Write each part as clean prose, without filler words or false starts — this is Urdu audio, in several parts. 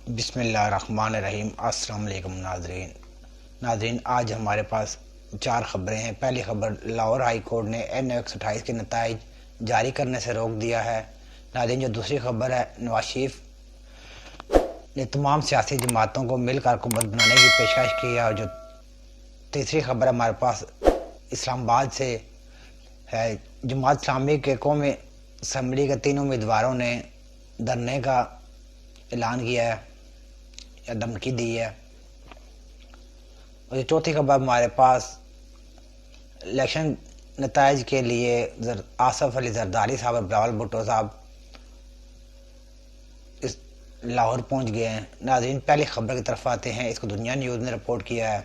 بسم اللہ الرحمن الرحیم۔ السلام علیکم ناظرین، آج ہمارے پاس 4 خبریں ہیں۔ پہلی خبر، لاہور ہائی کورٹ نے NO-128 کے نتائج جاری کرنے سے روک دیا ہے۔ ناظرین، جو دوسری خبر ہے، نواز شریف نے تمام سیاسی جماعتوں کو مل کر حکومت بنانے کی پیشکش کی ہے۔ اور جو تیسری خبر ہمارے پاس اسلام آباد سے ہے، جماعت اسلامی کے قومی اسمبلی کے 3 امیدواروں نے دھرنے کا اعلان کیا ہے یا دھمکی دی ہے۔ اور چوتھی خبر ہمارے پاس الیکشن نتائج کے لیے آصف علی زرداری صاحب اور بلاول بھٹو صاحب لاہور پہنچ گئے ہیں۔ ناظرین، پہلی خبر کی طرف آتے ہیں۔ اس کو دنیا نیوز نے رپورٹ کیا ہے۔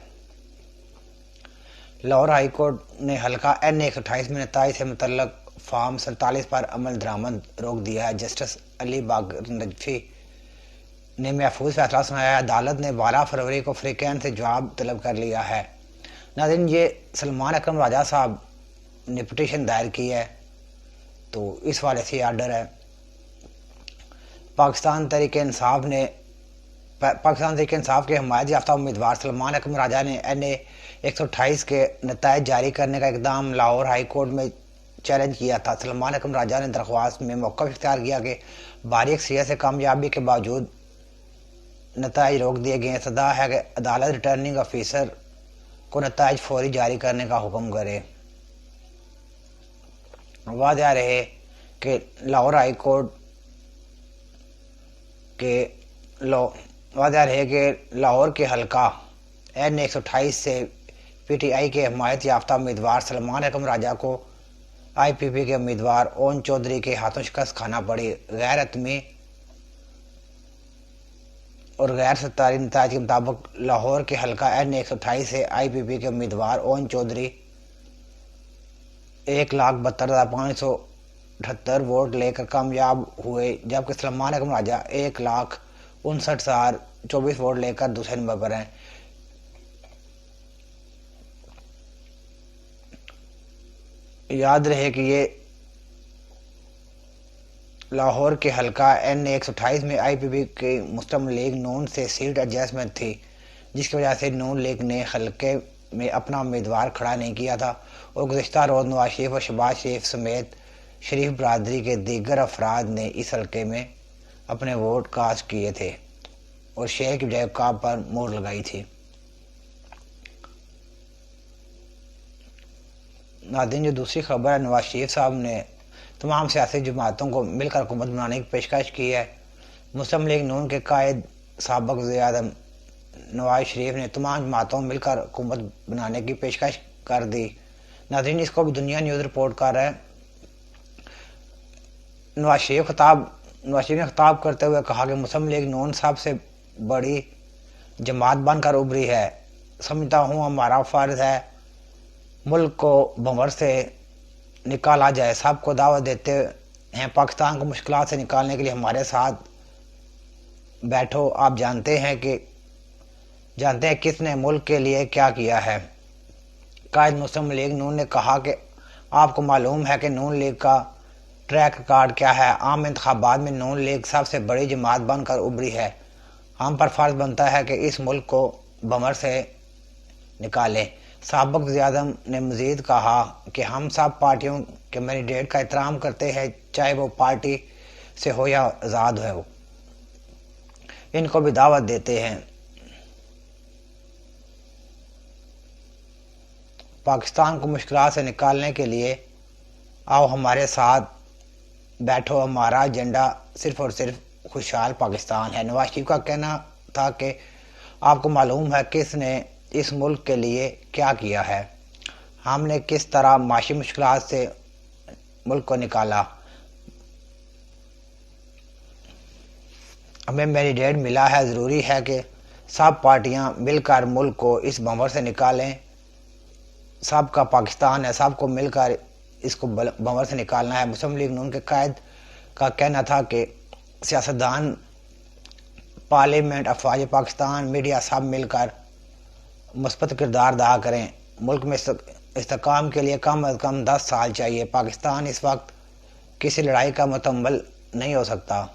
لاہور ہائی کورٹ نے حلقہ NO-128 میں نتائج سے متعلق فارم 47 پر عمل درآمد روک دیا ہے۔ جسٹس علی باقر نجفی نے محفوظ فیصلہ سنایا ہے۔ عدالت نے 12 فروری کو فریقین سے جواب طلب کر لیا ہے۔ ناظرین، یہ سلمان اکرم راجہ صاحب نے پٹیشن دائر کی ہے، تو اس والے سے آرڈر ہے۔ پاکستان تحریک انصاف کے حمایت یافتہ امیدوار سلمان اکرم راجہ نے NO-128 کے نتائج جاری کرنے کا اقدام لاہور ہائی کورٹ میں چیلنج کیا تھا۔ سلمان اکرم راجہ نے درخواست میں موقف اختیار کیا کہ بھاری اکثریت سے کامیابی کے باوجود نتائج روک دیے گئے ہیں۔ سزا ہے کہ عدالت ریٹرننگ آفیسر کو نتائج فوری جاری کرنے کا حکم کرے۔ واضح رہے کہ لاہور ہائی کورٹ لاہور کے حلقہ NO-128 سے PTI کے حمایت یافتہ امیدوار سلمان اکرم راجہ کو IPP کے امیدوار اون چودھری کے ہاتھوں شکست کھانا پڑی۔ غیر حتمی اور غیر سرکاری نتائج کے مطابق لاہور کے حلقہ NO-128 سے IPP کے امیدوار اون چودھری 1,72,578 ووٹ لے کر کامیاب ہوئے، جبکہ سلمان اکرم راجہ 1,59,024 ووٹ لے کر دوسرے نمبر پر ہیں۔ یاد رہے کہ یہ لاہور کے حلقہ NO-128 میں IPP کی مسلم لیگ نون سے سیٹ ایڈجسٹمنٹ تھی، جس کی وجہ سے نون لیگ نے حلقے میں اپنا امیدوار کھڑا نہیں کیا تھا، اور گزشتہ روز نواز شریف اور شہباز شریف سمیت شریف برادری کے دیگر افراد نے اس حلقے میں اپنے ووٹ کاسٹ کیے تھے اور شیر کی بجائے عقاب پر مہر لگائی تھی۔ ناظرین، جو دوسری خبر ہے، نواز شریف صاحب نے تمام سیاسی جماعتوں کو مل کر حکومت بنانے کی پیشکش کی ہے۔ مسلم لیگ نون کے قائد سابق وزیر اعظم نواز شریف نے تمام جماعتوں مل کر حکومت بنانے کی پیشکش کر دی۔ ناظرین، اس کو بھی دنیا نیوز رپورٹ کر رہا ہے۔ نواز شریف نے خطاب کرتے ہوئے کہا کہ مسلم لیگ نون سب سے بڑی جماعت بن کر ابھری ہے۔ سمجھتا ہوں ہمارا فرض ہے ملک کو بھنور سے نکالا جائے۔ سب کو دعوت دیتے ہیں پاکستان کو مشکلات سے نکالنے کے لیے ہمارے ساتھ بیٹھو۔ آپ جانتے ہیں کس نے ملک کے لیے کیا کیا ہے۔ قائد مسلم لیگ نون نے کہا کہ آپ کو معلوم ہے کہ نون لیگ کا ٹریک ریکارڈ کیا ہے۔ عام انتخابات میں نون لیگ سب سے بڑی جماعت بن کر ابھری ہے۔ ہم پر فرض بنتا ہے کہ اس ملک کو بھنور سے نکالیں۔ سابق وزیر اعظم نے مزید کہا کہ ہم سب پارٹیوں کے مینڈیٹ کا احترام کرتے ہیں، چاہے وہ پارٹی سے ہو یا آزاد ہو، ان کو بھی دعوت دیتے ہیں۔ پاکستان کو مشکلات سے نکالنے کے لیے آؤ ہمارے ساتھ بیٹھو، ہمارا ایجنڈا صرف اور صرف خوشحال پاکستان ہے۔ نواز شریف کا کہنا تھا کہ آپ کو معلوم ہے کس نے اس ملک کے لیے کیا کیا ہے، ہم نے کس طرح معاشی مشکلات سے ملک کو نکالا، ہمیں مینڈیٹ ملا ہے۔ ضروری ہے کہ سب پارٹیاں مل کر ملک کو اس بھنور سے نکالیں۔ سب کا پاکستان ہے، سب کو مل کر اس کو بھنور سے نکالنا ہے۔ مسلم لیگ نون کے قائد کا کہنا تھا کہ سیاستدان، پارلیمنٹ، افواج پاکستان، میڈیا سب مل کر مثبت کردار ادا کریں۔ ملک میں استحکام کے لیے کم از کم 10 سال چاہیے۔ پاکستان اس وقت کسی لڑائی کا متحمل نہیں ہو سکتا۔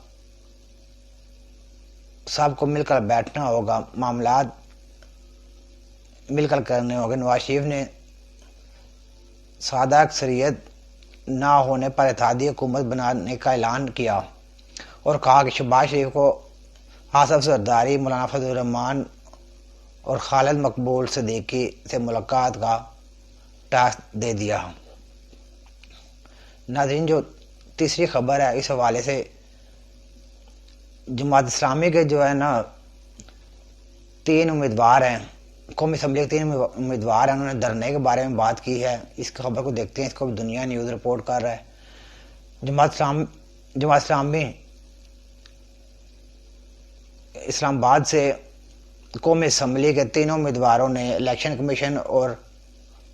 سب کو مل کر بیٹھنا ہوگا، معاملات مل کر کرنے ہوں گے۔ نواز شریف نے سادہ اکثریت نہ ہونے پر اتحادی حکومت بنانے کا اعلان کیا اور کہا کہ شہباز شریف کو آصف زرداری، مولانا فضل الرحمان اور خالد مقبول صدیقی سے ملاقات کا ٹاسک دے دیا۔ ناظرین، جو تیسری خبر ہے اس حوالے سے جماعت اسلامی کے جو ہے نا 3 امیدوار ہیں، قومی اسمبلی کے 3 امیدوار ہیں، انہوں نے دھرنے کے بارے میں بات کی ہے۔ اس خبر کو دیکھتے ہیں، اس کو دنیا نیوز رپورٹ کر رہا ہے۔ جماعت اسلامی اسلام آباد سے قومی اسمبلی کے 3 امیدواروں نے الیکشن کمیشن اور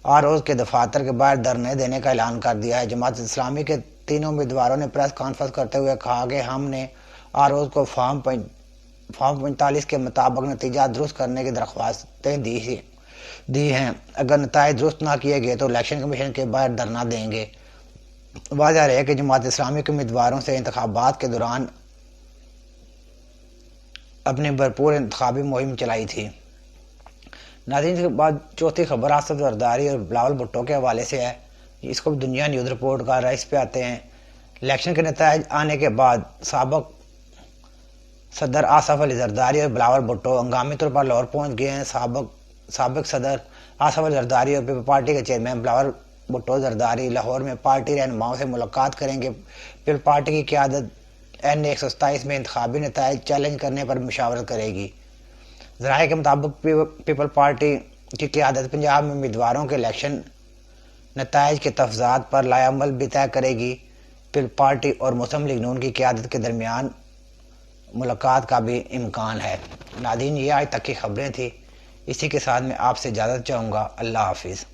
آروز کے دفاتر کے باہر دھرنے دینے کا اعلان کر دیا ہے۔ جماعت اسلامی کے 3 امیدواروں نے پریس کانفرنس کرتے ہوئے کہا کہ ہم نے آروز کو فارم 45 کے مطابق نتیجہ درست کرنے کی درخواستیں دی ہیں۔ اگر نتائج درست نہ کیے گئے تو الیکشن کمیشن کے باہر دھرنا دیں گے۔ واضح رہے کہ جماعت اسلامی کے امیدواروں سے انتخابات کے دوران اپنی بھرپور انتخابی مہم چلائی تھی۔ ناظرین، کے بعد چوتھی خبر آصف زرداری اور بلاول بھٹو کے حوالے سے ہے، اس کو دنیا نیوز رپورٹ کر رہا ہے۔ اس پہ آتے ہیں۔ الیکشن کے نتائج آنے کے بعد سابق صدر آصف علی زرداری اور بلاول بھٹو ہنگامی طور پر لاہور پہنچ گئے ہیں۔ سابق صدر آصف علی زرداری اور پیپل پارٹی کے چیئرمین بلاول بھٹو زرداری لاہور میں پارٹی رہنماؤں سے ملاقات کریں گے۔ پیپل پارٹی کی قیادت NA 127 میں انتخابی نتائج چیلنج کرنے پر مشاورت کرے گی۔ ذرائع کے مطابق پیپل پارٹی کی قیادت پنجاب میں امیدواروں کے الیکشن نتائج کے تفصیلات پر لائحہ عمل بھی طے کرے گی۔ پیپل پارٹی اور مسلم لیگ نون کی قیادت کے درمیان ملاقات کا بھی امکان ہے۔ ناظرین، یہ آج تک کی خبریں تھیں، اسی کے ساتھ میں آپ سے اجازت چاہوں گا۔ اللہ حافظ۔